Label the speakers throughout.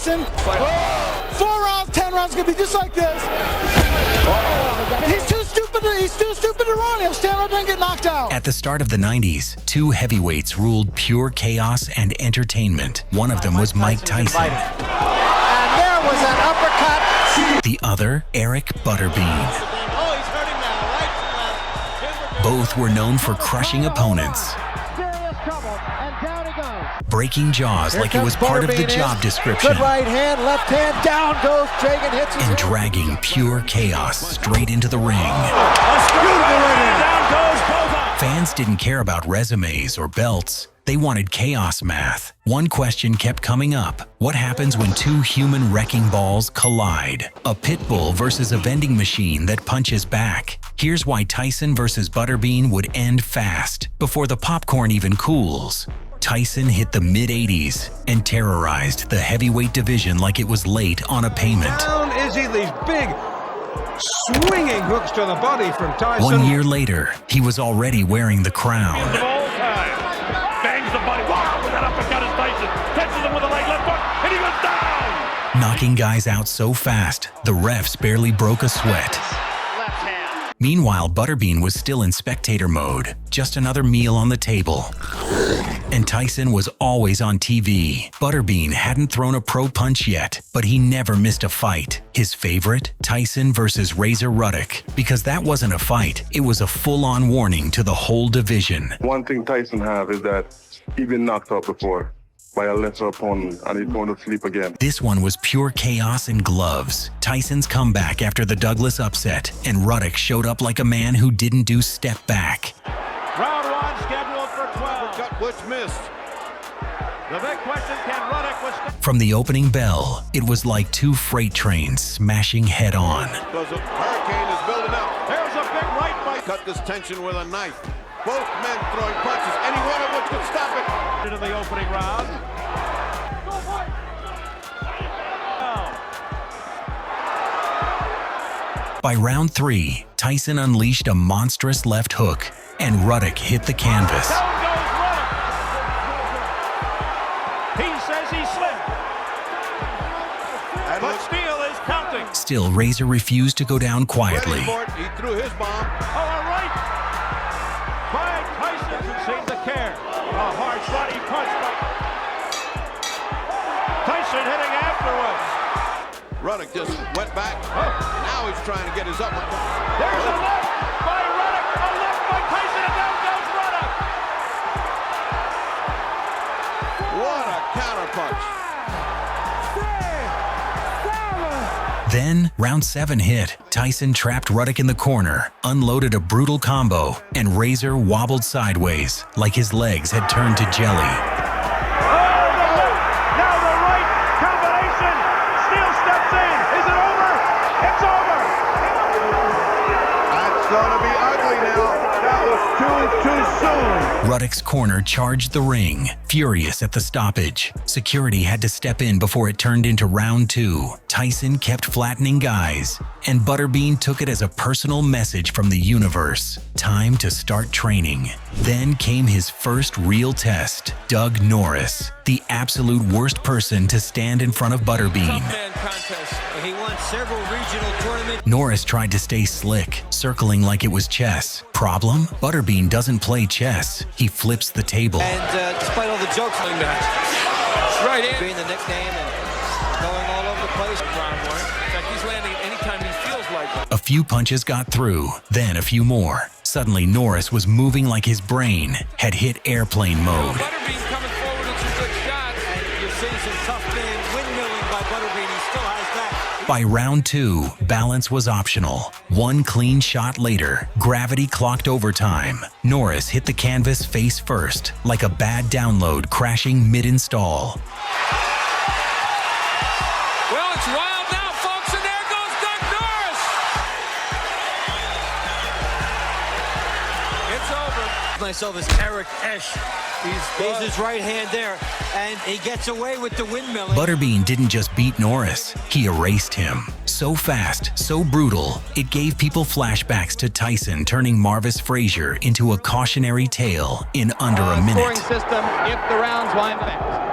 Speaker 1: Tyson. 4 rounds, 10 rounds, gonna be just like this. He's too stupid to run. He'll stand up and get knocked out.
Speaker 2: At the start of the 90s, two heavyweights ruled pure chaos and entertainment. One of them was Mike Tyson.
Speaker 3: And there was an uppercut.
Speaker 2: The other, Eric Butterbean. Both were known for crushing opponents, breaking jaws like it was part of the job description,
Speaker 3: Good right hand, left hand, down goes Dragon, hits his
Speaker 2: and dragging pure chaos straight into the ring. Fans didn't care about resumes or belts. They wanted chaos math. One question kept coming up. What happens when two human wrecking balls collide? A pit bull versus a vending machine that punches back. Here's why Tyson versus Butterbean would end fast, before the popcorn even cools. Tyson hit the mid-80s and terrorized the heavyweight division like it was late on a payment.
Speaker 4: Down is he, these big swinging hooks to the body from Tyson.
Speaker 2: 1 year later, he was already wearing the crown.
Speaker 5: Bangs the body. Wow, with that uppercut is Tyson. Catches him with a leg left hook, and he goes down.
Speaker 2: Knocking guys out so fast, the refs barely broke a sweat. Meanwhile, Butterbean was still in spectator mode, just another meal on the table. And Tyson was always on TV. Butterbean hadn't thrown a pro punch yet, but he never missed a fight. His favorite? Tyson versus Razor Ruddock. Because that wasn't a fight, it was a full-on warning to the whole division.
Speaker 6: One thing Tyson have is that he's been knocked out before by a lesser opponent, and he's going to sleep again.
Speaker 2: This one was pure chaos in gloves. Tyson's comeback after the Douglas upset, and Ruddock showed up like a man who didn't do step back.
Speaker 5: Round one scheduled for 12.
Speaker 4: Cut which missed.
Speaker 5: The big question, can Ruddock
Speaker 2: From the opening bell, it was like two freight trains smashing head-on.
Speaker 4: Because a hurricane is building up.
Speaker 5: There's a big right by
Speaker 4: Cut this tension with a knife. Both men throwing punches, any one of which could stop it.
Speaker 5: into the opening round.
Speaker 2: By round 3, Tyson unleashed a monstrous left hook, and Ruddock hit the canvas.
Speaker 5: Down goes Ruddock. He says he slipped. But Steele is counting.
Speaker 2: Still, Razor refused to go down quietly.
Speaker 4: He threw his bomb.
Speaker 5: Oh, all right. By Tyson, who seemed to care. A hard body punch by Tyson hitting afterwards.
Speaker 4: Ruddock just went back. Now he's trying to get his uppercut.
Speaker 5: There's a left by Ruddock. A left by Tyson, and down goes Ruddock.
Speaker 4: What a counterpunch.
Speaker 2: Then, round 7 hit. Tyson trapped Ruddock in the corner, unloaded a brutal combo, and Razor wobbled sideways, like his legs had turned to jelly.
Speaker 5: Oh, the left. Now the right combination. Steele steps in. Is it over? It's over.
Speaker 4: That's going to be ugly now. That was too soon.
Speaker 2: Ruddock's corner charged the ring, furious at the stoppage. Security had to step in before it turned into round 2. Tyson kept flattening guys, and Butterbean took it as a personal message from the universe. Time to start training. Then came his first real test. Doug Norris, the absolute worst person to stand in front of Butterbean.
Speaker 7: He won several regional tournaments.
Speaker 2: Norris tried to stay slick, circling like it was chess. Problem? Butterbean doesn't play chess. He flips the table.
Speaker 7: And despite all the jokes on that, right in being the nickname and going all over the place. In fact, he's landing anytime he feels like it.
Speaker 2: A few punches got through, then a few more. Suddenly, Norris was moving like his brain had hit airplane mode.
Speaker 7: Butterbean coming forward with some good shots. And you're seeing some tough windmilling by Butterbean. He still has that.
Speaker 2: By round 2, balance was optional. One clean shot later, gravity clocked overtime. Norris hit the canvas face first, like a bad download crashing mid-install.
Speaker 7: Well, it's wild now, folks, and there goes Doug Norris. It's over. Myself is Eric Esch. He's his right hand there, and he gets away with the windmill.
Speaker 2: Butterbean didn't just beat Norris, he erased him. So fast, so brutal, it gave people flashbacks to Tyson turning Marvis Frazier into a cautionary tale in under a minute.
Speaker 3: Scoring system if the rounds wind fast.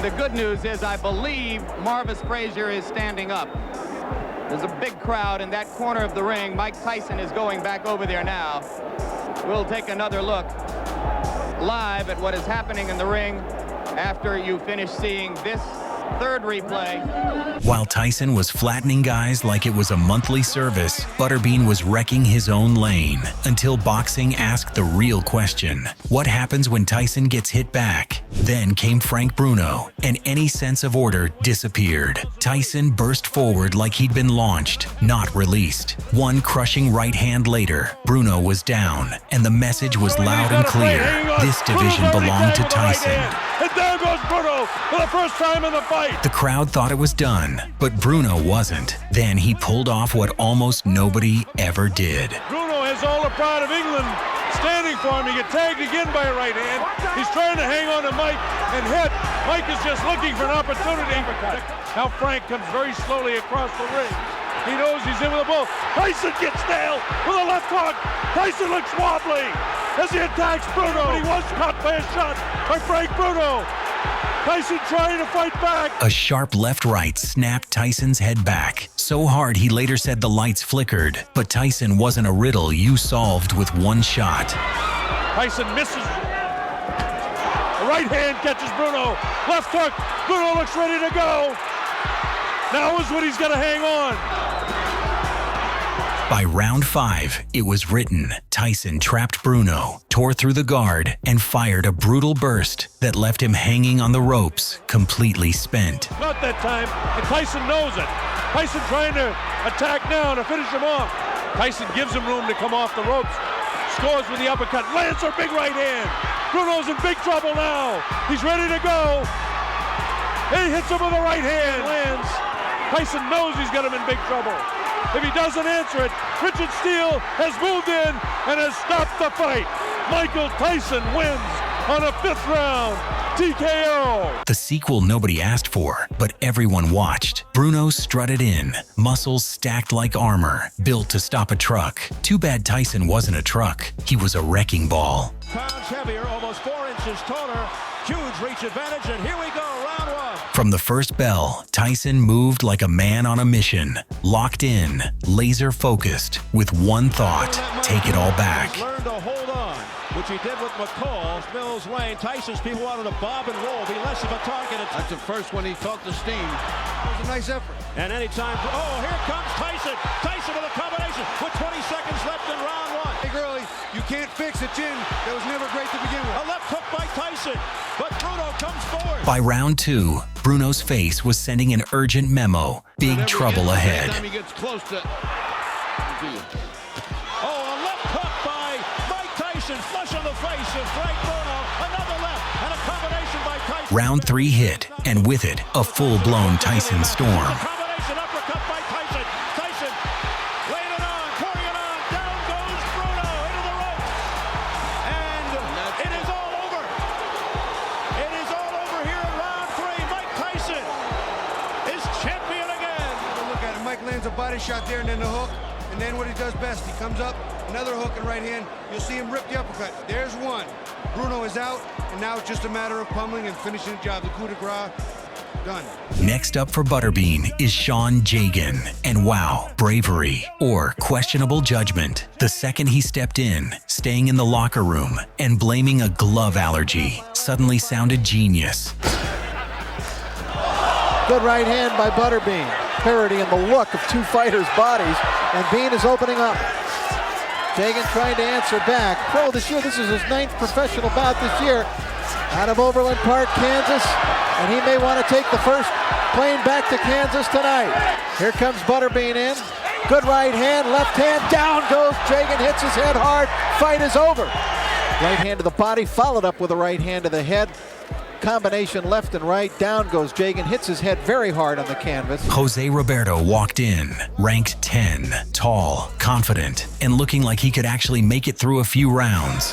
Speaker 8: And the good news is I believe Marvis Frazier is standing up. There's a big crowd in that corner of the ring. Mike Tyson is going back over there now. We'll take another look live at what is happening in the ring after you finish seeing this third replay.
Speaker 2: While Tyson was flattening guys like it was a monthly service, Butterbean was wrecking his own lane until boxing asked the real question: what happens when Tyson gets hit back? Then came Frank Bruno, and any sense of order disappeared. Tyson burst forward like he'd been launched, not released. One crushing right hand later, Bruno was down, and the message was loud and clear. This division belonged to Tyson.
Speaker 5: And there goes Bruno for the first time in the fight.
Speaker 2: The crowd thought it was done, but Bruno wasn't. Then he pulled off what almost nobody ever did.
Speaker 5: Bruno has all the pride of England standing for him. He get tagged again by a right hand. He's trying to hang on to Mike and hit. Mike is just looking for an opportunity. Now Frank comes very slowly across the ring. He knows he's in with a bull. Tyson gets nailed with a left hook. Tyson looks wobbly as he attacks Bruno. He was caught by a shot by Frank Bruno. Tyson trying to fight back.
Speaker 2: A sharp left-right snapped Tyson's head back. So hard he later said the lights flickered. But Tyson wasn't a riddle you solved with one shot.
Speaker 5: Tyson misses. The right hand catches Bruno. Left hook. Bruno looks ready to go. Now is when he's going to hang on.
Speaker 2: By round 5, it was written. Tyson trapped Bruno, tore through the guard, and fired a brutal burst that left him hanging on the ropes, completely spent.
Speaker 5: Not that time, and Tyson knows it. Tyson trying to attack now to finish him off. Tyson gives him room to come off the ropes. Scores with the uppercut, lands a big right hand. Bruno's in big trouble now. He's ready to go. He hits him with a right hand, lands. Tyson knows he's got him in big trouble. If he doesn't answer it, Richard Steele has moved in and has stopped the fight. Michael Tyson wins on a 5th round TKO.
Speaker 2: The sequel nobody asked for, but everyone watched. Bruno strutted in, muscles stacked like armor, built to stop a truck. Too bad Tyson wasn't a truck. He was a wrecking ball.
Speaker 7: Pounds heavier, almost 4 inches taller. Huge reach advantage, and here we go, round 1.
Speaker 2: From the first bell, Tyson moved like a man on a mission, locked in, laser focused, with one thought: take it all back.
Speaker 7: Learned to hold on, which he did with McCall, Mills Lane. Tyson's people wanted to bob and roll, be less of a target.
Speaker 4: That's the first one he felt the steam. It was a nice effort.
Speaker 7: And anytime, oh, here comes Tyson. Tyson with a combination with 20 seconds left in round 1.
Speaker 4: Hey, Gurley, you can't fix a chin that was never great to begin with.
Speaker 7: A left hook by Tyson, but Bruno comes forward.
Speaker 2: By round 2, Bruno's face was sending an urgent memo: big trouble ahead.
Speaker 4: Time he gets close to...
Speaker 7: Oh, a left hook by Mike Tyson, flush on the face of Frank Bruno. Another left, and a combination by Tyson.
Speaker 2: Round 3 hit, and with it, a full-blown Tyson storm.
Speaker 7: A combination uppercut by Tyson. Tyson laying it on, pouring it on. Down goes Bruno into the ropes. And it is all over. It is all over here in round 3. Mike Tyson is champion again.
Speaker 4: Look at it. Mike lands a body shot there and then the hook. And then what he does best, he comes up, another hook and right hand. You'll see him rip the uppercut. There's one. Bruno is out, and now it's just a matter of pummeling and finishing the job. The coup de grace, done.
Speaker 2: Next up for Butterbean is Sean Jagan. And wow, bravery or questionable judgment. The second he stepped in, staying in the locker room, and blaming a glove allergy suddenly sounded genius.
Speaker 3: Good right hand by Butterbean. Parodying the look of two fighters' bodies, and Bean is opening up. Jagan trying to answer back. Pro this year, this is his 9th professional bout this year. Out of Overland Park, Kansas, and he may want to take the first plane back to Kansas tonight. Here comes Butterbean in. Good right hand, left hand, down goes Jagan, hits his head hard. Fight is over. Right hand to the body, followed up with a right hand to the head. Combination left and right, down goes Jagan, hits his head very hard on the canvas.
Speaker 2: Jose Roberto walked in, ranked 10, tall, confident, and looking like he could actually make it through a few rounds.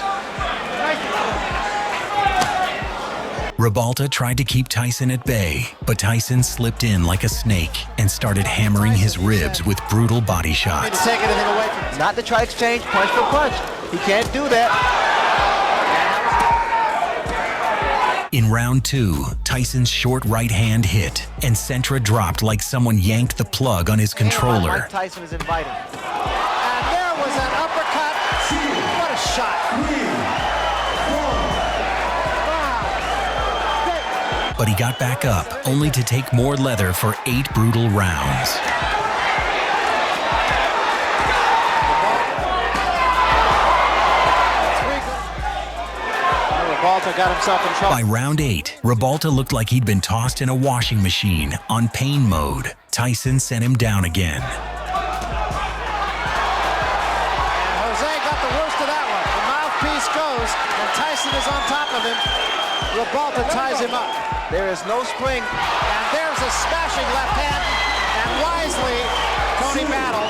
Speaker 2: Ribalta tried to keep Tyson at bay, but Tyson slipped in like a snake and started hammering his ribs with brutal body shots.
Speaker 3: Take anything away from him. Not to try exchange punch for punch. He can't do that.
Speaker 2: In round 2, Tyson's short right hand hit, and Sentra dropped like someone yanked the plug on his controller.
Speaker 3: Mike Tyson is invited. And there was an uppercut. What a shot.
Speaker 2: But he got back up, only to take more leather for 8 brutal rounds.
Speaker 3: Ribalta got himself in trouble.
Speaker 2: By round 8, Ribalta looked like he'd been tossed in a washing machine on pain mode. Tyson sent him down again.
Speaker 3: And Jose got the worst of that one. The mouthpiece goes, and Tyson is on top of him. Ribalta ties him up. There is no spring, and there's a smashing left hand, and wisely, Tony Battle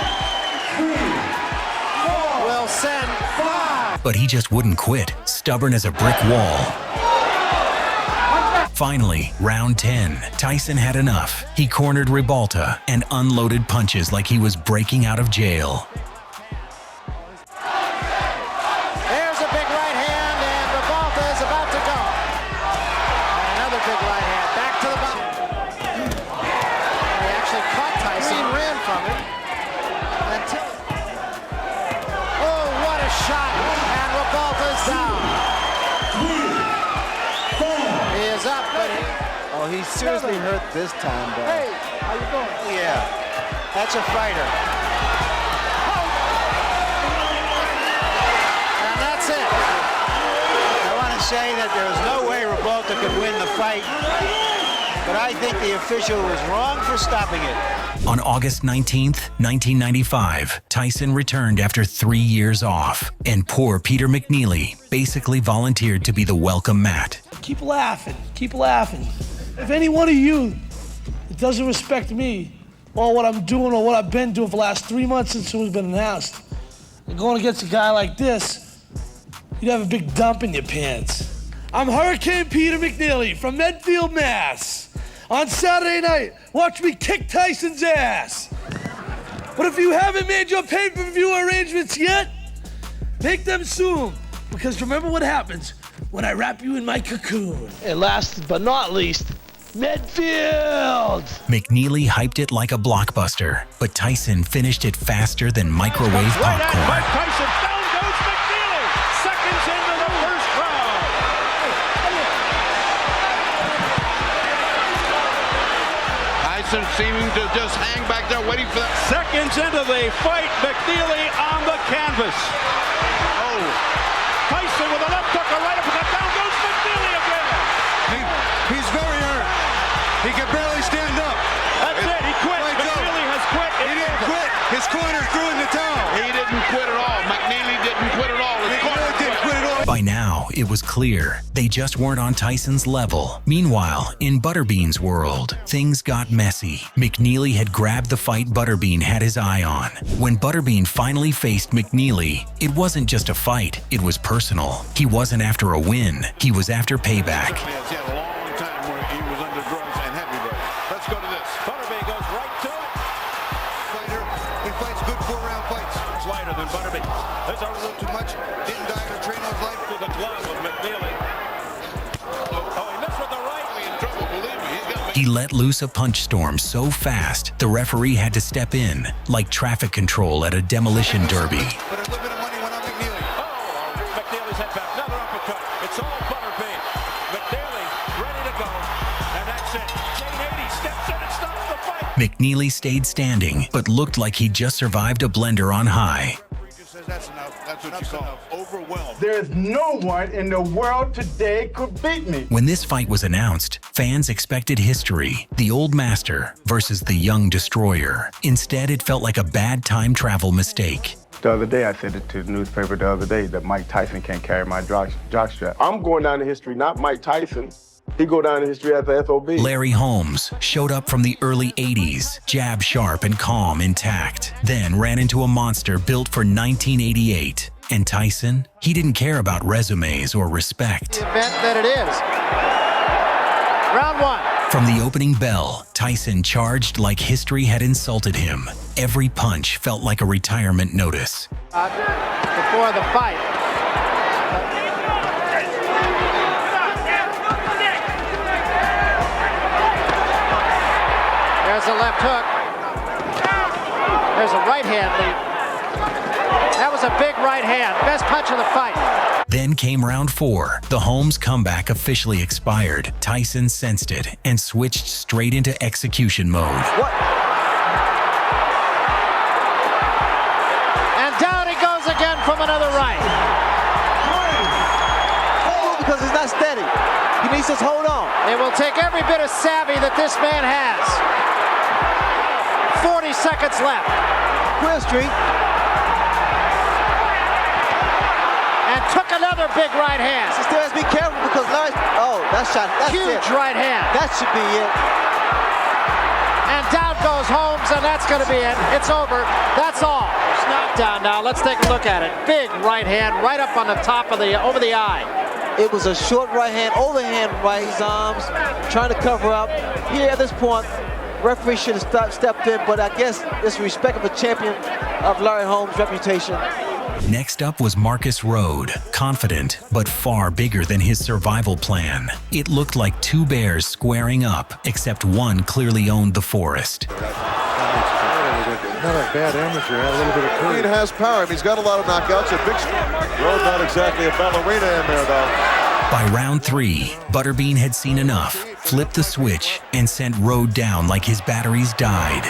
Speaker 3: will send 5.
Speaker 2: But he just wouldn't quit, stubborn as a brick wall. Finally, round 10, Tyson had enough. He cornered Ribalta and unloaded punches like he was breaking out of jail.
Speaker 3: There's a big right hand, and Ribalta is about to go. And another big right hand, back to the bottom. He actually caught Tyson, ran from him. Until... Oh, what a shot, and Ribalta's down. He is up, but he...
Speaker 9: Oh, he's seriously hurt this time, though.
Speaker 3: Hey, how you doing?
Speaker 9: Yeah, that's a fighter.
Speaker 3: And that's it.
Speaker 9: I want to say that there's no way Ribalta could win the fight, but I think the official was wrong for stopping it.
Speaker 2: On August 19th, 1995, Tyson returned after 3 years off, and poor Peter McNeely basically volunteered to be the welcome mat.
Speaker 10: Keep laughing, keep laughing. If any one of you that doesn't respect me or what I'm doing or what I've been doing for the last 3 months since it was been announced, and going against a guy like this, you'd have a big dump in your pants. I'm Hurricane Peter McNeely from Medfield, Mass. On Saturday night, watch me kick Tyson's ass. But if you haven't made your pay-per-view arrangements yet, make them soon. Because remember what happens when I wrap you in my cocoon. And last but not least, Medfield!
Speaker 2: McNeely hyped it like a blockbuster, but Tyson finished it faster than microwave
Speaker 7: Right at Mike
Speaker 2: popcorn.
Speaker 7: Tyson. Down goes McNeely. Seconds into the first round.
Speaker 11: Tyson seeming to just hang back there waiting for that.
Speaker 7: Seconds into the fight, McNeely on the canvas.
Speaker 11: Oh,
Speaker 7: Tyson with a left hook, a right uppercut. Down goes McNeely again.
Speaker 4: He's very hurt. He can barely stand up.
Speaker 7: That's it. He quit.
Speaker 4: Right,
Speaker 7: McNeely has quit.
Speaker 4: He didn't quit. His corner threw in the towel.
Speaker 11: he didn't quit at all. McNeely didn't quit at all. His
Speaker 4: He
Speaker 11: corner
Speaker 4: really didn't quit at all.
Speaker 2: By now, it was clear they just weren't on Tyson's level. Meanwhile, in Butterbean's world, things got messy. McNeely had grabbed the fight Butterbean had his eye on. When Butterbean finally faced McNeely, it wasn't just a fight, it was personal. He wasn't after a win, he was after payback.
Speaker 11: He had a long time where he was under drugs and heavy drugs. Let's go to this.
Speaker 7: Butterbean goes right to it.
Speaker 4: Fighter. He fights good 4-round fights.
Speaker 7: It's lighter than Butterbean. There's a little
Speaker 4: Too much. Didn't die to train his life.
Speaker 7: to the glove of McNeely. Oh, he missed with the right.
Speaker 11: In trouble, believe me. He's got
Speaker 2: He let loose a punch storm so fast, the referee had to step in, like traffic control at a demolition derby.
Speaker 4: But a little bit of money went on McNeely.
Speaker 7: Oh, McNeely's head back. Another uppercut. It's all Butterbean. McNeely ready to go. And that's it. Jane 80 steps in and stops the fight.
Speaker 2: McNeely stayed standing, but looked like he'd just survived a blender on high.
Speaker 11: He just says that's enough. That's what you call overwhelmed.
Speaker 12: There's no one in the world today could beat me.
Speaker 2: When this fight was announced, fans expected history, the old master versus the young destroyer. Instead, it felt like a bad time travel mistake.
Speaker 12: The other day, I said it to the newspaper the other day that Mike Tyson can't carry my jockstrap. I'm going down in history, not Mike Tyson. He go down in history as the SOB.
Speaker 2: Larry Holmes showed up from the early 80s, jab sharp and calm intact, then ran into a monster built for 1988. And Tyson, he didn't care about resumes or respect.
Speaker 3: The event that it is. Round 1.
Speaker 2: From the opening bell, Tyson charged like history had insulted him. Every punch felt like a retirement notice.
Speaker 3: Before the fight. a left hook. There's a right hand lead. That was a big right hand. Best punch of the fight.
Speaker 2: Then came round 4. The Holmes comeback officially expired. Tyson sensed it and switched straight into execution mode.
Speaker 3: What? And down he goes again from another right.
Speaker 13: Because he's not steady. He needs to hold on.
Speaker 3: It will take every bit of savvy that this man has. 40 seconds left.
Speaker 13: Queer Street.
Speaker 3: And took another big right hand.
Speaker 13: He still has to be careful because Larry. Oh, that shot. That's
Speaker 3: huge
Speaker 13: it.
Speaker 3: right hand.
Speaker 13: That should be it.
Speaker 3: And down goes Holmes, and that's going to be it. It's over. That's all. It's knocked down now. Let's take a look at it. Big right hand right up on the top of over the eye.
Speaker 13: It was a short right hand, overhand right arms, trying to cover up. Here at this point, referee should have stepped in, but I guess it's respect of a champion of Larry Holmes' reputation.
Speaker 2: Next up was Marcus Rode, confident but far bigger than his survival plan. It looked like 2 bears squaring up, except one clearly owned the forest.
Speaker 14: Not a bad amateur, had a little bit of courage. He has power. I mean, he's got a lot of knockouts. A big Rode, not exactly a ballerina in there, though.
Speaker 2: By round 3, Butterbean had seen enough, flipped the switch, and sent Rode down like his batteries died.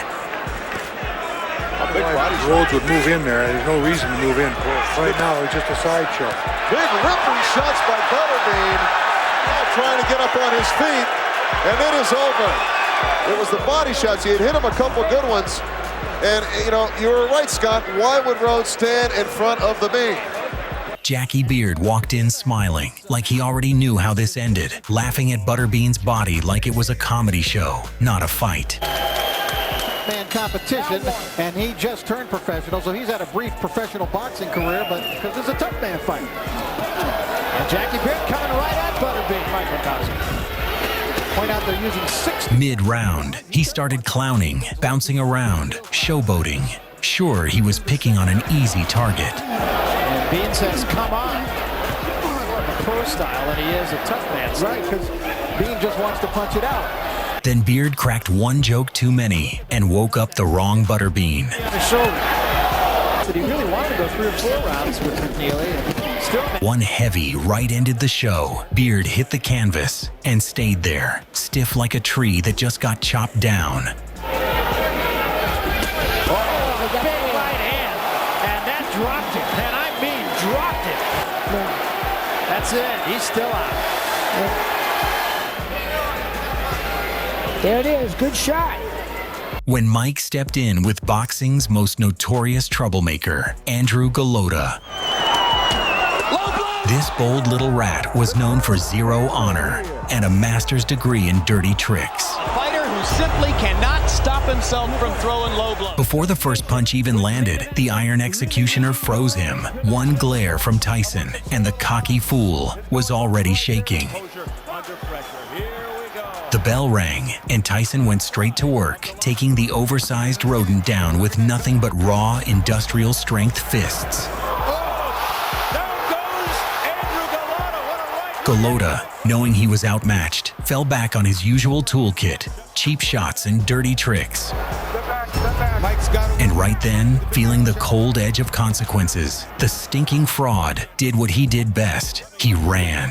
Speaker 14: Rhodes would move in there. There's no reason to move in. Right now, it's just a sideshow. Big ripping shots by Butterbean. Now trying to get up on his feet, and it is over. It was the body shots. He had hit him a couple good ones. And, you know, you were right, Scott. Why would Rhodes stand in front of the beam?
Speaker 2: Jackie Beard walked in smiling, like he already knew how this ended, laughing at Butterbean's body like it was a comedy show, not a fight.
Speaker 3: Man competition, and he just turned professional, so he's had a brief professional boxing career, but because it's a tough man fight. And Jackie Beard coming right at Butterbean, microcosm. Point out they're using 6.
Speaker 2: Mid-round, he started clowning, bouncing around, showboating. Sure, he was picking on an easy target.
Speaker 3: And Bean says, come on. More of a pro style than he is a tough man style. Right, because Bean just wants to punch it out.
Speaker 2: Then Beard cracked one joke too many and woke up the wrong Butterbean.
Speaker 3: But he really wanted to go 3 or 4 rounds with McNeely. And still
Speaker 2: one heavy right ended the show. Beard hit the canvas and stayed there, stiff like a tree that just got chopped down.
Speaker 3: big right hand, and that dropped him, and I mean dropped him. That's it, he's still out.
Speaker 15: There it is, good shot.
Speaker 2: When Mike stepped in with boxing's most notorious troublemaker, Andrew Golota. This bold little rat was known for zero honor and a master's degree in dirty tricks.
Speaker 16: A fighter who simply cannot stop himself from throwing low blows.
Speaker 2: Before the first punch even landed, the Iron Executioner froze him. One glare from Tyson, and the cocky fool was already shaking. The bell rang, and Tyson went straight to work, taking the oversized rodent down with nothing but raw, industrial-strength fists. Golota, knowing he was outmatched, fell back on his usual toolkit, cheap shots and dirty tricks. And right then, feeling the cold edge of consequences, the stinking fraud did what he did best. He ran.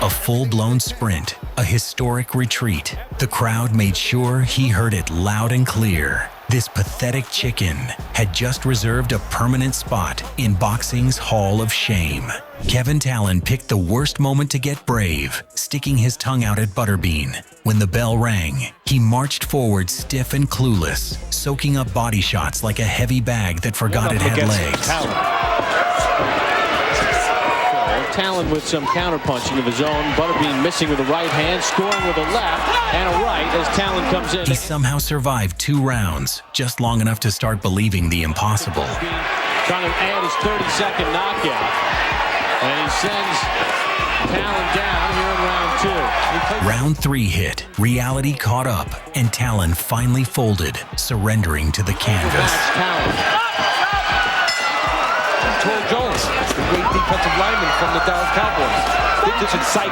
Speaker 2: A full-blown sprint, a historic retreat. The crowd made sure he heard it loud and clear. This pathetic chicken had just reserved a permanent spot in boxing's Hall of Shame. Kevin Talon picked the worst moment to get brave, sticking his tongue out at Butterbean. When the bell rang, he marched forward stiff and clueless, soaking up body shots like a heavy bag that forgot it had legs.
Speaker 17: Talon with some counterpunching of his own. Butterbean missing with the right hand, scoring with a left and a right as Talon comes in.
Speaker 2: He somehow survived 2 rounds, just long enough to start believing the impossible.
Speaker 17: Trying to add his 30-second knockout. And he sends Talon down here in round 2.
Speaker 2: Round 3 hit, reality caught up, and Talon finally folded, surrendering to the canvas.
Speaker 18: Jones, the great defensive lineman from the Dallas Cowboys. Didn't
Speaker 17: different psyche.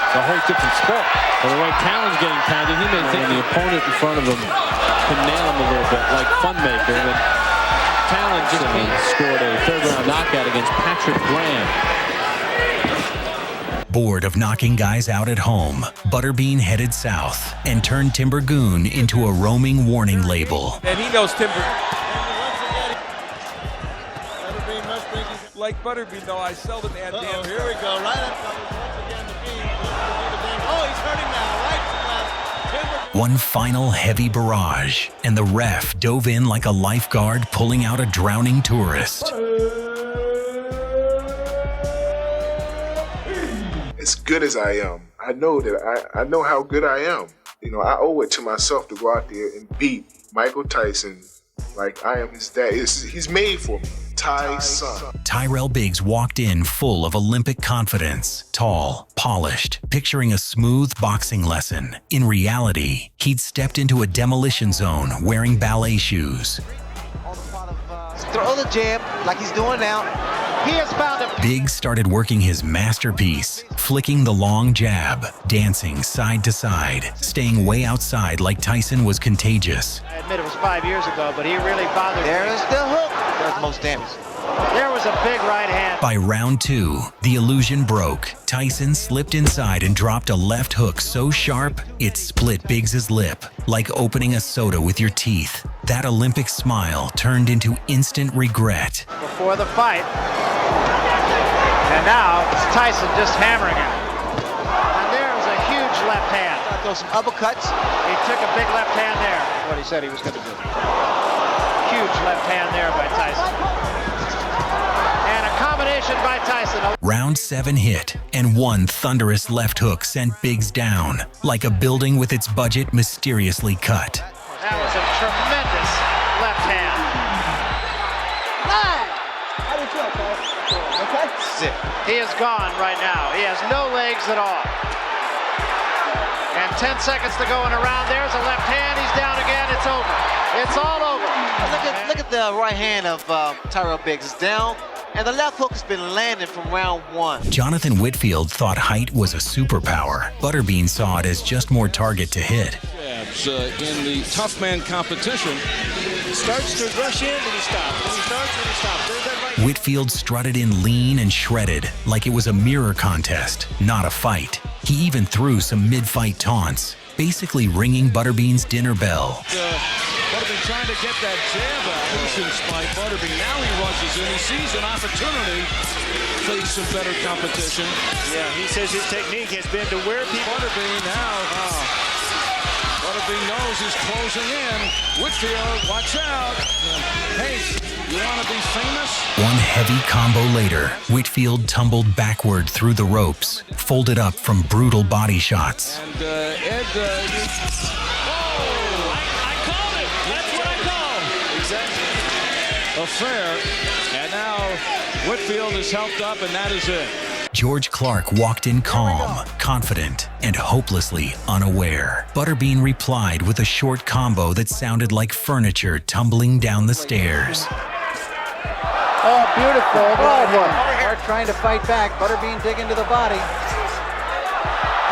Speaker 17: It's a whole different sport. But the way Talon's getting tagged, he may think the opponent in front of him can nail him a little bit, like Funmaker. But Talon just scored a third-round knockout against Patrick Graham.
Speaker 2: Bored of knocking guys out at home, Butterbean headed south and turned Timbergoon into a roaming warning label.
Speaker 18: And he knows Timber. Like Butterbean, though, I seldom add damn.
Speaker 14: Here we go, right up. Once again, the Bean. Oh, he's hurting now, right to left.
Speaker 2: One final heavy barrage, and the ref dove in like a lifeguard pulling out a drowning tourist.
Speaker 19: As good as I am, I know that I know how good I am. You know, I owe it to myself to go out there and beat Michael Tyson like I am his dad. He's made for me. Tyson.
Speaker 2: Tyrell Biggs walked in full of Olympic confidence, tall, polished, picturing a smooth boxing lesson. In reality, he'd stepped into a demolition zone wearing ballet shoes.
Speaker 13: Throw the jab like he's doing now. He has found a...
Speaker 2: Biggs started working his masterpiece, flicking the long jab, dancing side to side, staying way outside like Tyson was contagious.
Speaker 9: I admit it was 5 years ago, but he really bothered me.
Speaker 13: There's the hook.
Speaker 9: Does the most damage. There was a big right hand.
Speaker 2: By round 2, the illusion broke. Tyson slipped inside and dropped a left hook so sharp, it split Biggs's lip, like opening a soda with your teeth. That Olympic smile turned into instant regret.
Speaker 9: Before the fight. And now it's Tyson just hammering him. And there's a huge left hand.
Speaker 13: Throw some uppercuts.
Speaker 9: He took a big left hand there. What he said he was going to do. Huge left hand there by Tyson. And a combination by Tyson.
Speaker 2: Round 7 hit, and one thunderous left hook sent Biggs down, like a building with its budget mysteriously cut.
Speaker 9: That was a tremendous left hand.
Speaker 13: How do you feel, Paul? Okay?
Speaker 9: Sit. He is gone right now. He has no legs at all. And 10 seconds to go in a round. There's a left hand. He's down again. It's over. It's all over.
Speaker 13: Look at the right hand of Tyrell Biggs. It's down, and the left hook has been landed from round 1.
Speaker 2: Jonathan Whitfield thought height was a superpower. Butterbean saw it as just more target to hit.
Speaker 18: In the tough man competition.
Speaker 9: Starts to rush in, and he stops. And he starts, and he stops. There's that right.
Speaker 2: Whitfield strutted in lean and shredded, like it was a mirror contest, not a fight. He even threw some mid-fight taunts, basically ringing Butterbean's dinner bell.
Speaker 5: Butterbean trying to get that jab out. Patience by Butterbean. Now he rushes in. He sees an opportunity to face some better competition.
Speaker 9: Yeah, he says his technique has been to wear people.
Speaker 5: Butterbean now. Butterbean knows he's closing in. Whitfield, watch out. Hey, you want to be famous?
Speaker 2: One heavy combo later, Whitfield tumbled backward through the ropes, folded up from brutal body shots.
Speaker 5: And Ed, I called it. That's what I called. Exactly. Affair. And now Whitfield is helped up, and that is it.
Speaker 2: George Clark walked in calm, confident, and hopelessly unaware. Butterbean replied with a short combo that sounded like furniture tumbling down the stairs.
Speaker 3: Oh, beautiful. Clark trying to fight back. Butterbean digging to the body.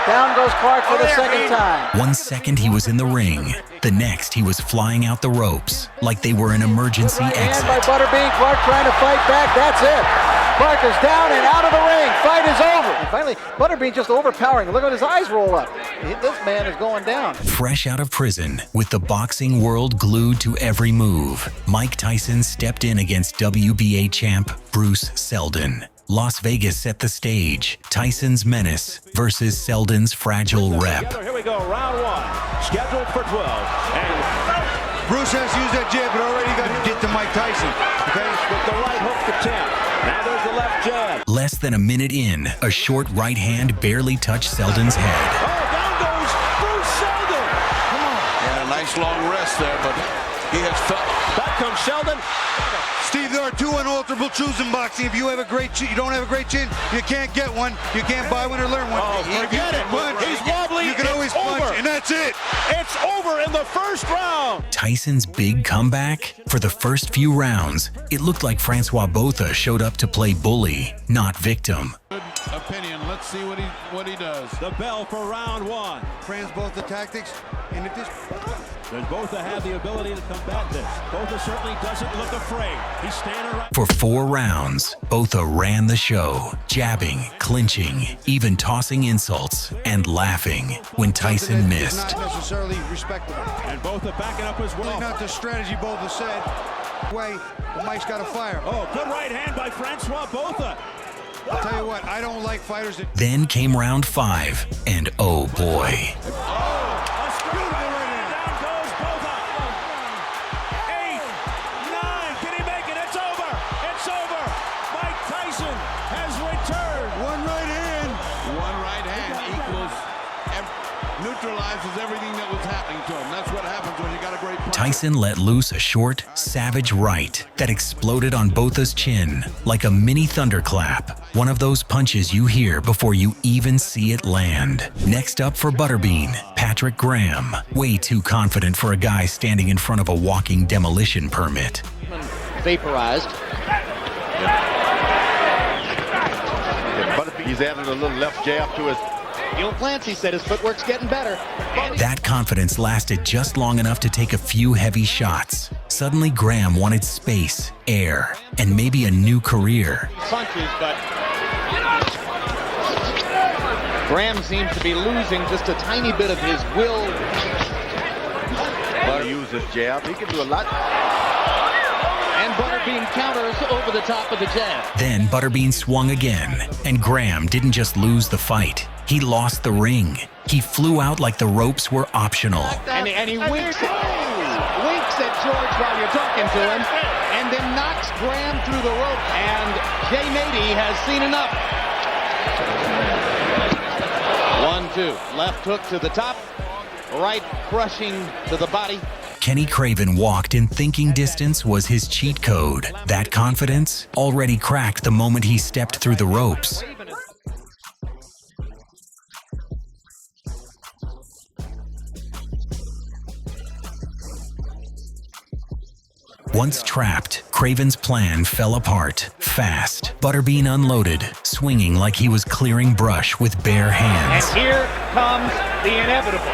Speaker 3: Down goes Clark for the second time.
Speaker 2: 1 second he was in the ring. The next he was flying out the ropes like they were an emergency exit.
Speaker 3: And by Butterbean, Clark trying to fight back. That's it. Clark is down and out of the ring. Fight is over. And finally, Butterbean just overpowering. Look at his eyes roll up. This man is going down.
Speaker 2: Fresh out of prison, with the boxing world glued to every move, Mike Tyson stepped in against WBA champ Bruce Seldon. Las Vegas set the stage. Tyson's menace versus Seldon's fragile rep.
Speaker 7: Here we go, round 1, scheduled for 12. And
Speaker 4: Bruce has used that jab, but already got to get to Mike Tyson. Okay,
Speaker 7: with the right hook to 10. Now there's the left jab.
Speaker 2: Less than a minute in, a short right hand barely touched Seldon's head.
Speaker 7: Oh, down goes Bruce Seldon. Come on.
Speaker 11: And a nice long rest there, but he has felt.
Speaker 7: Back comes Seldon.
Speaker 4: Steve, there are two unalterable truths in boxing. If you have a great chin, you don't have a great chin, you can't get one. You can't buy one or learn one.
Speaker 7: Oh, forget it.
Speaker 4: Punch,
Speaker 7: He's wobbly.
Speaker 4: You can always punch, and that's it.
Speaker 7: It's over in the first round.
Speaker 2: Tyson's big comeback? For the first few rounds, it looked like Francois Botha showed up to play bully, not victim.
Speaker 11: Good opinion. Let's see what he does.
Speaker 7: The bell for round one.
Speaker 4: Franz Botha tactics, and if this...
Speaker 7: Does Botha have the ability to combat this? Botha certainly doesn't look afraid. He's standing right...
Speaker 2: For 4 rounds, Botha ran the show, jabbing, clinching, even tossing insults, and laughing when Tyson missed.
Speaker 4: Not necessarily respectable.
Speaker 7: And Botha backing up as well.
Speaker 4: Not the strategy Botha said. Way, the Mike's got to fire.
Speaker 7: Oh, good right hand by Francois Botha.
Speaker 4: I'll tell you what, I don't like fighters that...
Speaker 2: Then came round 5, and oh boy.
Speaker 11: Neutralizes everything that was happening to him. That's what happens when you got a great punch.
Speaker 2: Tyson let loose a short, savage right that exploded on Botha's chin like a mini thunderclap. One of those punches you hear before you even see it land. Next up for Butterbean, Patrick Graham. Way too confident for a guy standing in front of a walking demolition permit.
Speaker 20: Vaporized.
Speaker 21: He's added a little left jab to his...
Speaker 20: Gil Clancy said his footwork's getting better.
Speaker 2: That confidence lasted just long enough to take a few heavy shots. Suddenly, Graham wanted space, air, and maybe a new career.
Speaker 20: Punches, but Graham seems to be losing just a tiny bit of his will.
Speaker 21: Butter uses jab. He can do a lot.
Speaker 20: And Butterbean counters over the top of the jab.
Speaker 2: Then Butterbean swung again, and Graham didn't just lose the fight. He lost the ring. He flew out like the ropes were optional.
Speaker 20: And he winks at George while you're talking to him, and then knocks Graham through the rope. And Jay Nady has seen enough. 1-2. Left hook to the top, right crushing to the body.
Speaker 2: Kenny Craven walked in thinking distance was his cheat code. That confidence already cracked the moment he stepped through the ropes. Once trapped, Craven's plan fell apart fast. Butterbean unloaded, swinging like he was clearing brush with bare hands.
Speaker 20: And here comes the inevitable.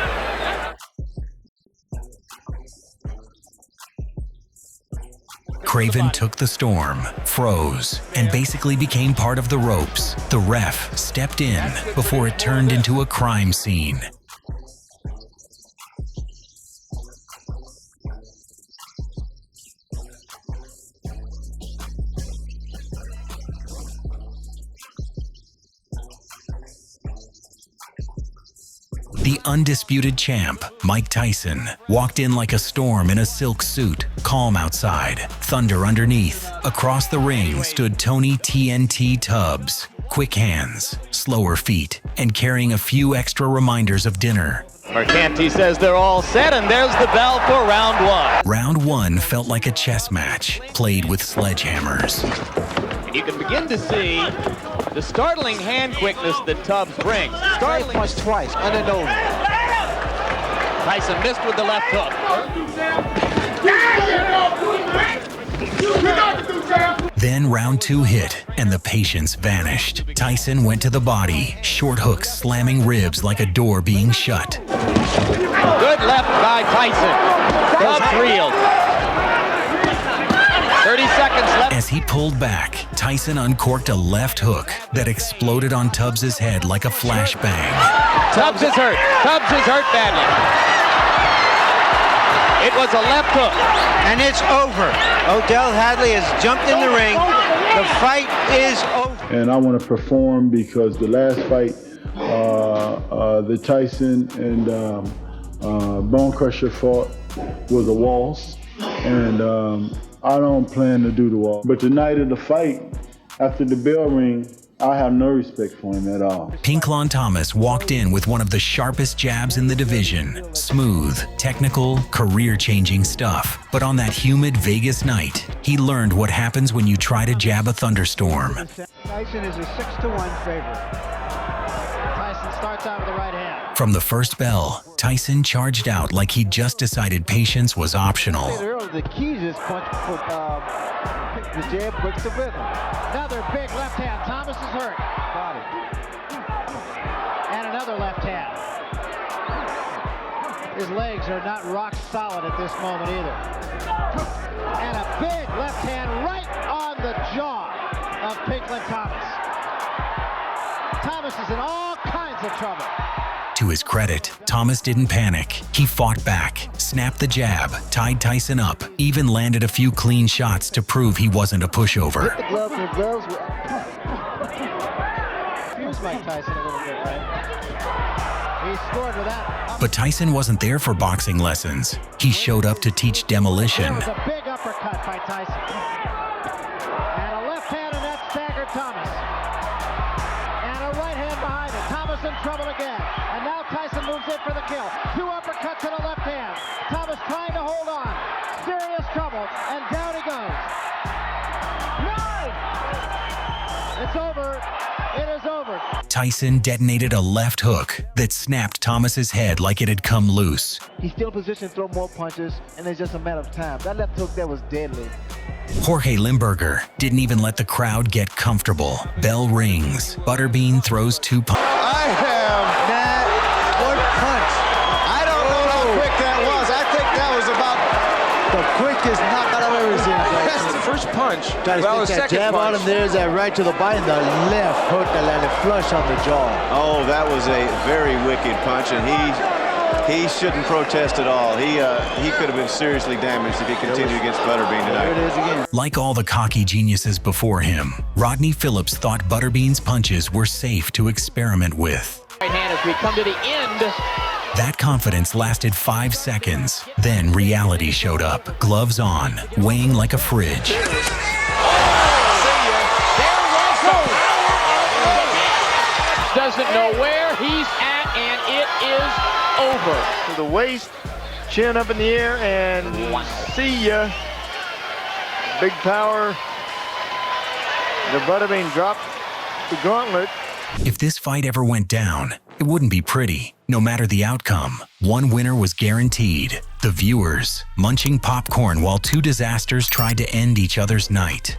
Speaker 2: Craven took the storm, froze, and basically became part of the ropes. The ref stepped in before it turned into a crime scene. The undisputed champ, Mike Tyson, walked in like a storm in a silk suit, calm outside, thunder underneath. Across the ring stood Tony TNT Tubbs, quick hands, slower feet, and carrying a few extra reminders of dinner.
Speaker 20: Mercanti says they're all set, and there's the bell for round one.
Speaker 2: Round one felt like a chess match, played with sledgehammers.
Speaker 20: You can begin to see the startling hand quickness that Tubbs brings.
Speaker 13: Startling punch twice, unannounced.
Speaker 20: Tyson missed with the left hook.
Speaker 2: Then round two hit, and the patience vanished. Tyson went to the body, short hooks slamming ribs like a door being shut.
Speaker 20: Good left by Tyson. Tubbs reeled. 30 seconds left.
Speaker 2: As he pulled back, Tyson uncorked a left hook that exploded on Tubbs' head like a flashbang.
Speaker 20: Tubbs is hurt. Tubbs is hurt badly. It was a left hook.
Speaker 13: And it's over. Odell Hadley has jumped in the ring. The fight is over.
Speaker 22: And I want to perform because the last fight, the Tyson and Bone Crusher fought was a waltz. And I don't plan to do the waltz. But the night of the fight, after the bell ring, I have no respect for him at all.
Speaker 2: Pinklon Thomas walked in with one of the sharpest jabs in the division. Smooth, technical, career-changing stuff. But on that humid Vegas night, he learned what happens when you try to jab a thunderstorm.
Speaker 1: Tyson is a 6-1 favorite. Tyson starts out with the right hand.
Speaker 2: From the first bell, Tyson charged out like he just decided patience was optional.
Speaker 1: The key to this punch, the jab puts the rhythm. Another big left hand. Thomas is hurt. Got it. And another left hand. His legs are not rock solid at this moment either. And a big left hand right on the jaw of Pinklon Thomas. Thomas is in all kinds of trouble.
Speaker 2: To his credit, Thomas didn't panic. He fought back, snapped the jab, tied Tyson up, even landed a few clean shots to prove he wasn't a pushover.
Speaker 1: Hit the gloves, and the gloves confused Mike Tyson a little bit, right? He scored with that.
Speaker 2: But Tyson wasn't there for boxing lessons. He showed up to teach demolition.
Speaker 1: There was a big uppercut by Tyson. And a left hand, and that staggered Thomas. And a right hand behind it. Thomas in trouble again. And now Tyson moves in for the kill. 2 uppercuts and a left hand. Thomas trying to hold on. Serious trouble. And down he goes. No! It's over. It is over.
Speaker 2: Tyson detonated a left hook that snapped Thomas's head like it had come loose.
Speaker 1: He's still in position to throw more punches, and it's just a matter of time. That left hook there was deadly.
Speaker 2: Jorge Limburger didn't even let the crowd get comfortable. Bell rings. Butterbean throws 2 punches.
Speaker 14: I have that one punch. I don't know how quick that was. I think that was about
Speaker 13: the quickest knockout I've ever seen.
Speaker 14: That's the first punch.
Speaker 13: Well, the second jab punch. On him, there's that right to the body, and the left hook that landed flush on the jaw.
Speaker 21: Oh, that was a very wicked punch, and he shouldn't protest at all. He could have been seriously damaged if he continued against Butterbean tonight.
Speaker 13: There it is again.
Speaker 2: Like all the cocky geniuses before him, Rodney Phillips thought Butterbean's punches were safe to experiment with.
Speaker 16: Right hand as we come to the end.
Speaker 2: That confidence lasted 5 seconds. Then reality showed up, gloves on, weighing like a fridge.
Speaker 16: Doesn't know where he's at, and it is over.
Speaker 14: To the waist, chin up in the air, and see ya. Big power. The Butterbean dropped the gauntlet.
Speaker 2: If this fight ever went down, it wouldn't be pretty. No matter the outcome, one winner was guaranteed. The viewers, munching popcorn while 2 disasters tried to end each other's night.